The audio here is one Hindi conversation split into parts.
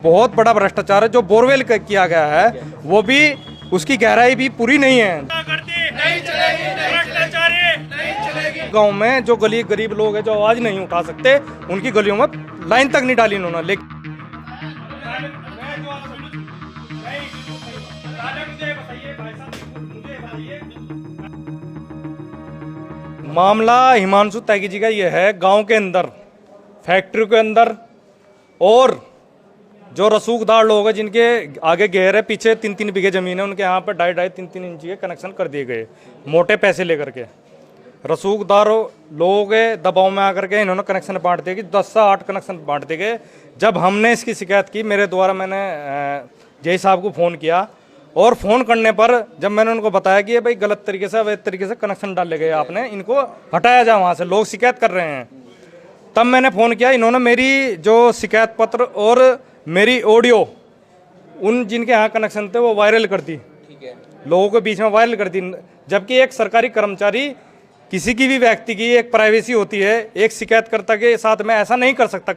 बहुत बड़ा भ्रष्टाचार है जो बोरवेल किया गया है, वो भी उसकी गहराई भी पूरी नहीं है। गांव में जो गरीब लोग हैं जो आवाज नहीं उठा सकते, उनकी गलियों में लाइन तक नहीं डाली उन्होंने। लेकिन मामला हिमांशु त्यागी जी का ये है, गांव के अंदर फैक्ट्री के अंदर और जो रसूखदार लोग हैं जिनके आगे घेर है, पीछे 3-3 बीघे जमीन है, उनके यहाँ पर 2.5-3 इंच के कनेक्शन कर दिए गए मोटे पैसे लेकर के। रसूखदार लोगों के दबाव में आकर के इन्होंने कनेक्शन बांट दिए कि 10 से 8 कनेक्शन बांट दिए गए। जब हमने इसकी शिकायत की, मेरे द्वारा मैंने जय साहब को फ़ोन किया और फ़ोन करने पर जब मैंने उनको बताया कि ये भाई गलत तरीके से अवैध तरीके से कनेक्शन डाले गए, आपने इनको हटाया जाए वहाँ से, लोग शिकायत कर रहे हैं, तब मैंने फ़ोन किया। इन्होंने मेरी जो शिकायत पत्र और मेरी ऑडियो उन जिनके यहाँ कनेक्शन थे वो वायरल कर दी, लोगों के बीच में वायरल कर दी। जबकि एक सरकारी कर्मचारी, किसी की भी व्यक्ति की एक प्राइवेसी होती है, एक शिकायतकर्ता के साथ में ऐसा नहीं कर सकता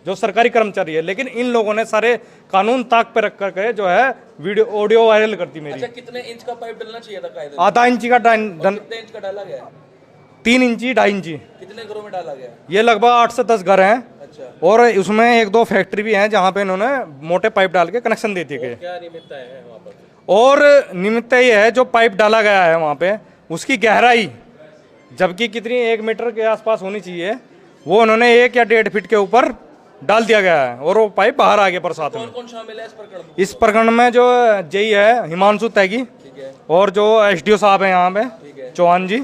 जो सरकारी कर्मचारी है। लेकिन इन लोगों ने सारे कानून ताक पे रख करके जो है वीडियो ऑडियो वायरल कर दी मेरी। अच्छा, कितने इंच का पाइप डलना चाहिए था कायदे? आधा इंची का कितने इंच का डाला गया? 3 इंची 2.5 इंची। कितने घरों में डाला गया? ये लगभग 8 से 10 घर हैं। अच्छा। और उसमें 1-2 फैक्ट्री भी हैं जहाँ पे इन्होंने मोटे पाइप डाल के कनेक्शन दे दिए गए। क्या निमित्त है वहाँ पर? और निमित्त ये है, जो पाइप डाला गया है वहाँ पे, उसकी गहराई जबकि कितनी 1 मीटर के आसपास होनी चाहिए, वो उन्होंने 1 या 1.5 फीट के ऊपर डाल दिया गया है और वो पाइप बाहर आ गया बरसात में। कौन शामिल है इस प्रकरण में? इस प्रकरण में जो जेई है हिमांशु त्यागी और जो एसडीओ साहब है यहाँ पे चौहान जी,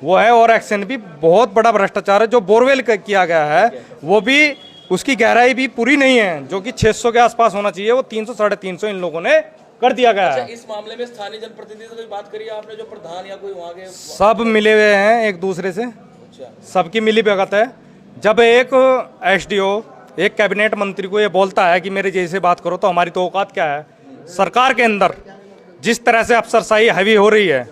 वो है। और एक्शन भी बहुत बड़ा भ्रष्टाचार है जो बोरवेल किया गया है, वो भी उसकी गहराई भी पूरी नहीं है, जो कि 600 के आसपास होना चाहिए, वो 300-350 इन लोगों ने कर दिया गया है। इस मामले में स्थानीय जनप्रतिनिधि से कोई बात करी आपने, जो प्रधान या कोई वहाँ के? सब मिले हुए हैं एक दूसरे से, सबकी मिली भगत है। जब एक एसडीओ एक कैबिनेट मंत्री को ये बोलता है कि मेरे जैसे बात करो, तो हमारी तो औकात क्या है? सरकार के अंदर जिस तरह से अफसरशाही हैवी हो रही है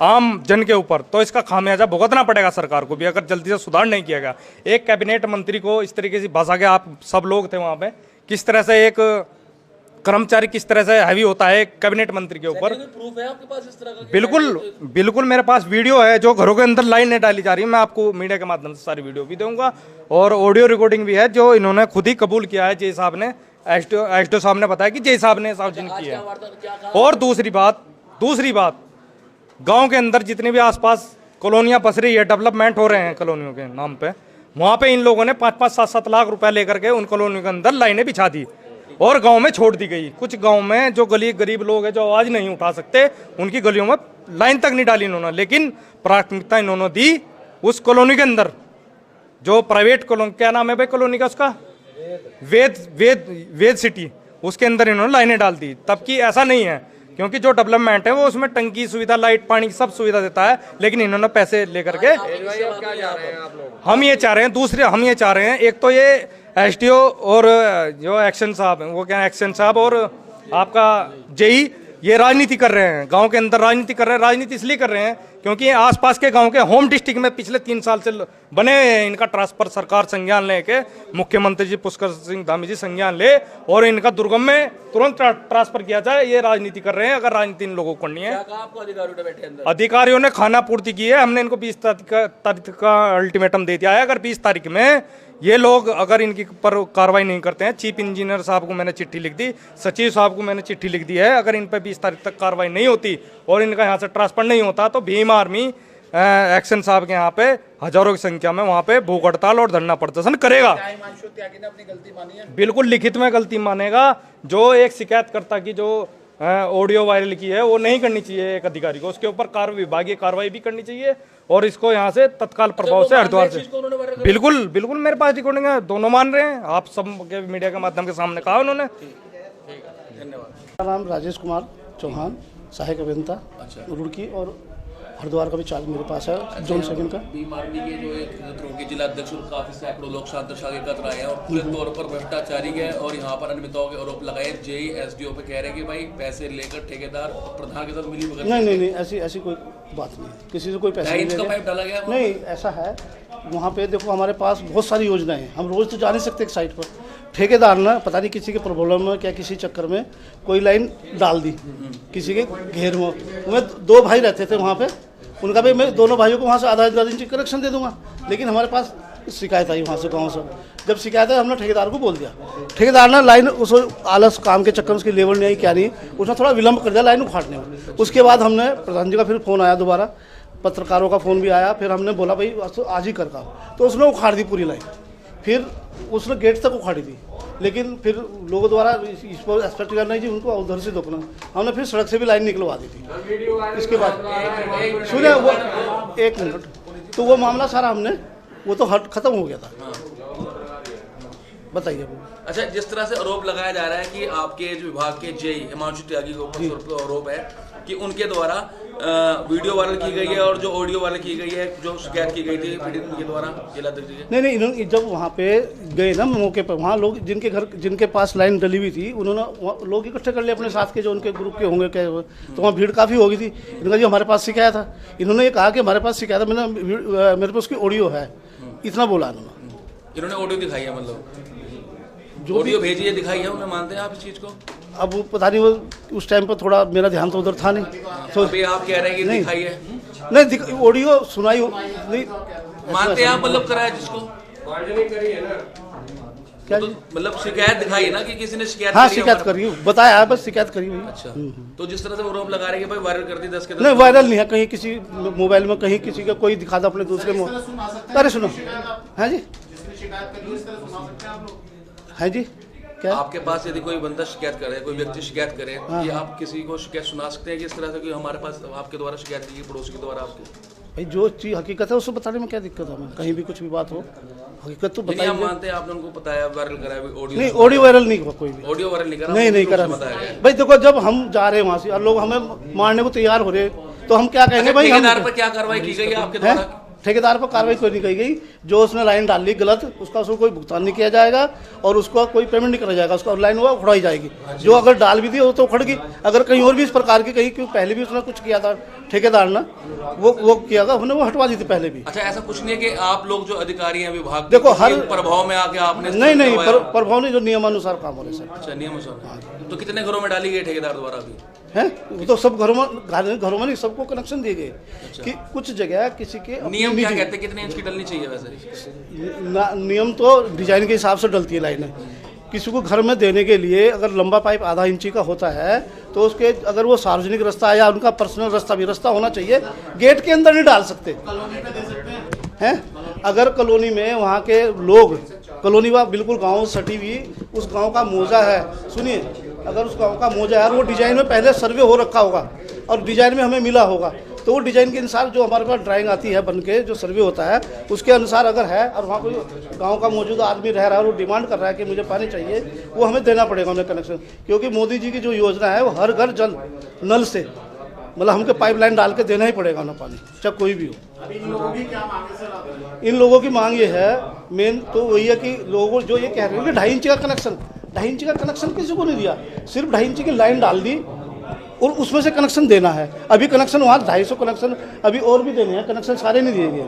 आम जन के ऊपर, तो इसका खामियाजा भुगतना पड़ेगा सरकार को भी, अगर जल्दी से सुधार नहीं किया गया। एक कैबिनेट मंत्री को इस तरीके से भाषा के, आप सब लोग थे वहाँ पे, किस तरह से एक कर्मचारी किस तरह से हैवी होता है एक कैबिनेट मंत्री के ऊपर। प्रूफ है आपके पास इस तरह का? बिल्कुल मेरे पास वीडियो है जो घरों के अंदर लाइनें डाली जा रही है। मैं आपको मीडिया के माध्यम से सारी वीडियो भी दूंगा और ऑडियो रिकॉर्डिंग भी है, जो इन्होंने खुद ही कबूल किया है। जय साहब ने, एसडीओ साहब ने बताया कि जय साहब ने सार्वजनिक किया है। और दूसरी बात, गांव के अंदर जितनी भी आसपास कॉलोनियां बस रही है, डेवलपमेंट हो रहे हैं कॉलोनियों के नाम पे, वहां पे इन लोगों ने 5-5, 7-7 लाख रुपए लेकर के उन कॉलोनियों के अंदर लाइनें बिछा दी और गांव में छोड़ दी गई। कुछ गांव में जो गरीब लोग हैं जो आवाज नहीं उठा सकते, उनकी गलियों में लाइन तक नहीं डाली इन्होंने। लेकिन प्राथमिकता इन्होंने दी उस कॉलोनी के अंदर, जो प्राइवेट कॉलोनी, क्या नाम है भाई कॉलोनी का उसका, वेद सिटी, उसके अंदर इन्होंने लाइनें डाल दी। तब कि ऐसा नहीं है, क्योंकि जो डेवलपमेंट है वो उसमें टंकी सुविधा, लाइट, पानी की सब सुविधा देता है, लेकिन इन्होंने पैसे लेकर के हम ये चाह रहे हैं, एक तो ये एसडीओ और जो एक्शन साहब हैं, वो क्या एक्शन साहब और आपका जेई, ये राजनीति कर रहे हैं, गांव के अंदर राजनीति कर रहे हैं। राजनीति इसलिए कर रहे हैं क्योंकि आसपास के गांव के होम डिस्ट्रिक्ट में पिछले 3 साल से बने हैं। इनका ट्रांसफर सरकार संज्ञान लेके, मुख्यमंत्री जी पुष्कर सिंह धामी जी संज्ञान ले और इनका दुर्गम में तुरंत ट्रांसफर किया जाए। ये राजनीति कर रहे हैं। अगर राजनीति इन लोगों को करनी है, अधिकारियों ने खाना पूर्ति की है। हमने इनको 20 तारीख का अल्टीमेटम दे दिया है। अगर 20 तारीख में ये लोग अगर इनकी पर कार्रवाई नहीं करते हैं, चीफ इंजीनियर साहब को मैंने चिट्ठी लिख दी, सचिव साहब को मैंने चिट्ठी लिख दी है, अगर इन पर 20 तारीख तक कार्रवाई नहीं होती और इनका यहाँ से ट्रांसफर नहीं होता, तो भीम आर्मी एक्शन साहब के यहाँ पे हजारों की संख्या में वहाँ पे भूख हड़ताल और धरना प्रदर्शन करेगा। हिमांशु त्यागी ने अपनी गलती मानी है? बिल्कुल लिखित में गलती मानेगा। जो एक शिकायतकर्ता की जो ऑडियो वायरल की है, वो नहीं करनी चाहिए एक अधिकारी को, उसके ऊपर विभागीय कार्रवाई भी करनी चाहिए और इसको यहाँ से तत्काल प्रभाव से हरिद्वार से। बिल्कुल मेरे पास रिकॉर्डिंग है, दोनों मान रहे हैं। आप सब के मीडिया के माध्यम के सामने कहा उन्होंने। धन्यवाद। मेरा नाम राजेश कुमार चौहान, सहायक अभियंता, रुड़की, और हरिद्वार का भी चार्ज मेरे पास है, जोन 7 का। भीम आर्मी के जो एक क्षेत्रों के जिला अध्यक्ष और काफी सैकड़ों लोग शांति एकत्र आए हैं और पूरे तौर पर भ्रष्टाचारी है और यहाँ पर अनियमितताओं के आरोप लगाए। जेई एसडीओ पे कह रहे हैं कि भाई पैसे लेकर ठेकेदार प्रधान के साथ मिली भगत। नहीं, ऐसी कोई बात नहीं, किसी से कोई पैसा नहीं पाइप डाला गया? नहीं, ऐसा है। वहाँ पे देखो, हमारे पास बहुत सारी योजनाएं हैं, हम रोज तो जा नहीं सकते एक साइट पर। ठेकेदार ने पता नहीं किसी के प्रॉब्लम में क्या किसी चक्कर में कोई लाइन डाल दी किसी के घेर में। उनमें 2 भाई रहते थे वहाँ पे, उनका भी मैं दोनों भाइयों को वहाँ से आधा इंच कनेक्शन दे दूंगा, लेकिन हमारे पास शिकायत आई वहाँ से गाँव से। जब शिकायत है हमने ठेकेदार को बोल दिया, ठेकेदार ने लाइन उस आलस काम के चक्कर में उसकी लेबर नहीं आई क्या नहीं, उसने थोड़ा विलम्ब कर दिया लाइन उखाड़ने में। उसके बाद हमने प्रधान जी का फिर फ़ोन आया, दोबारा पत्रकारों का फ़ोन भी आया, फिर हमने बोला भाई आज ही कर का, तो उसने उखाड़ दी पूरी लाइन, फिर उसने गेट तक उखाड़ी थी। लेकिन फिर लोगों द्वारा इस पर एक्सपेक्ट करना है जी उनको उधर से रोकना, हमने फिर सड़क से भी लाइन निकलवा दी थी। इसके बाद सुनिए वो 1 मिनट, तो वो मामला सारा हमने वो तो हट खत्म हो गया था। बताइए वो। अच्छा, जिस तरह से आरोप लगाया जा रहा है कि आपके जो विभाग के जेई हिमांशु त्यागी के ऊपर आरोप है कि उनके द्वारा वीडियो वायरल की गई है और जो ऑडियो वायरल की गई है, जो शिकायत की गई थी उनके द्वारा जिलाध्यक्ष जी। नहीं इन्होंने जब वहाँ पे गए ना मौके पर, वहाँ लोग जिनके पास लाइन डली हुई थी उन्होंने लोग इकट्ठे कर लिए अपने साथ के जो उनके ग्रुप के होंगे क्या, तो वहाँ भीड़ काफ़ी हो गई थी। इन्होंने जी हमारे पास शिकायत था, इन्होंने ये कहा कि हमारे पास शिकायत है, मेरे पास उसकी ऑडियो है, इतना बोला इन्होंने ऑडियो दिखाई है, मतलब जो ऑडियो भेजी है दिखाई है, उन्हें मानते हैं आप इस चीज़ को? अब वो पता नहीं, वो उस टाइम पर थोड़ा मेरा ध्यान तो उधर था नहीं, तो अभी आप कह रहे हैं कि नहीं दिखाई है? नहीं ऑडियो सुनाई नहीं मानते हैं आप, मतलब कराया जिसको क्या तो मतलब शिकायत दिखाई है ना कि किसी ने शिकायत हाँ करी है शिकायत हमारे करी, बताया है बस शिकायत करी हुई। अच्छा, तो जिस तरह से वो आरोप लगा रहे हैं कि भाई वायरल कर दी 10 के 10। नहीं वायरल नहीं है, कहीं किसी मोबाइल में कहीं किसी का कोई दिखा दो अपने दूसरे में। अरे सुनो, हाँ जी है जी क्या आपके पास यदि कोई बंदा शिकायत करे, कोई व्यक्ति शिकायत करे कि आप किसी को शिकायत सुना सकते हैं कि इस तरह से कि हमारे पास आपके द्वारा शिकायत की गई, पड़ोसी के द्वारा आपको? भाई जो चीज़ हकीकत है उसको बताने में क्या दिक्कत है, हमें कहीं भी कुछ भी बात हो हकीकत तो बताइए। आप मानते हैं आपने उनको बताया वायरल कराया ऑडियो? नहीं ऑडियो वायरल नहीं हुआ कोई भी, ऑडियो वायरल नहीं करा, नहीं करा भाई। देखो जब हम जा रहे हैं वहाँ से और लोग हमें मारने को तैयार हो रहे, तो हम क्या कहेंगे भाई? ठेकेदार पर क्या कार्रवाई की गई है आपके द्वारा? ठेकेदार पर कार्रवाई कोई नहीं की गई, जो उसने लाइन डाली गलत उसका उसको कोई भुगतान नहीं किया जाएगा और उसका कोई पेमेंट नहीं करा जाएगा, उसका लाइन हुआ उखड़ाई जाएगी। जो अगर डाल भी दी वो तो उखड़ गई, अगर कहीं और भी इस प्रकार की कहीं क्यों पहले भी उसने कुछ किया था ठेकेदार ने, वो किया था, हमने वो हटवा दी थी पहले भी। अच्छा, ऐसा कुछ नहीं है कि आप लोग जो अधिकारी हैं विभाग, देखो हर प्रभाव में आके आपने? नहीं प्रभाव नहीं, जो नियमानुसार काम हो रहे सर। अच्छा, नियमानुसार। तो कितने घरों में डाली गई ठेकेदार द्वारा अभी है? वो तो सब घरों में नहीं, सबको कनेक्शन दिए गए। अच्छा। कि कुछ जगह किसी के नियम क्या कहते हैं कितने इंच की डलनी चाहिए वैसे? नियम तो डिजाइन के हिसाब से डलती है लाइनें। किसी को घर में देने के लिए अगर लंबा पाइप आधा इंची का होता है तो उसके अगर वो सार्वजनिक रास्ता है या उनका पर्सनल रास्ता होना चाहिए, गेट के अंदर नहीं डाल सकते हैं। अगर कॉलोनी में वहाँ के लोग, कॉलोनी वा बिल्कुल गाँव सटी हुई, उस गाँव का मौजा है, सुनिए अगर उस गाँव का मौजा है और वो डिजाइन में पहले सर्वे हो रखा होगा और डिजाइन में हमें मिला होगा, तो वो डिजाइन के अनुसार जो हमारे पास ड्राइंग आती है बन के, जो सर्वे होता है उसके अनुसार अगर है और वहाँ कोई गांव का मौजूदा आदमी रह रहा है और वो डिमांड कर रहा है कि मुझे पानी चाहिए, वो हमें देना पड़ेगा उन्हें कनेक्शन। क्योंकि मोदी जी की जो योजना है वो हर घर जल नल से, मतलब हमको पाइपलाइन डाल के देना ही पड़ेगा उन्हें पानी, चाहे कोई भी हो। इन लोगों की मांग ये है मेन तो वही है कि लोगों जो ये कह रहे हैं कि 2.5 इंच का कनेक्शन, 2.5 इंच का कनेक्शन किसी को नहीं दिया, सिर्फ 2.5 इंच की लाइन डाल दी और उसमें से कनेक्शन देना है। अभी कनेक्शन वहाँ 250 कनेक्शन अभी और भी देने हैं, कनेक्शन सारे नहीं दिए गए।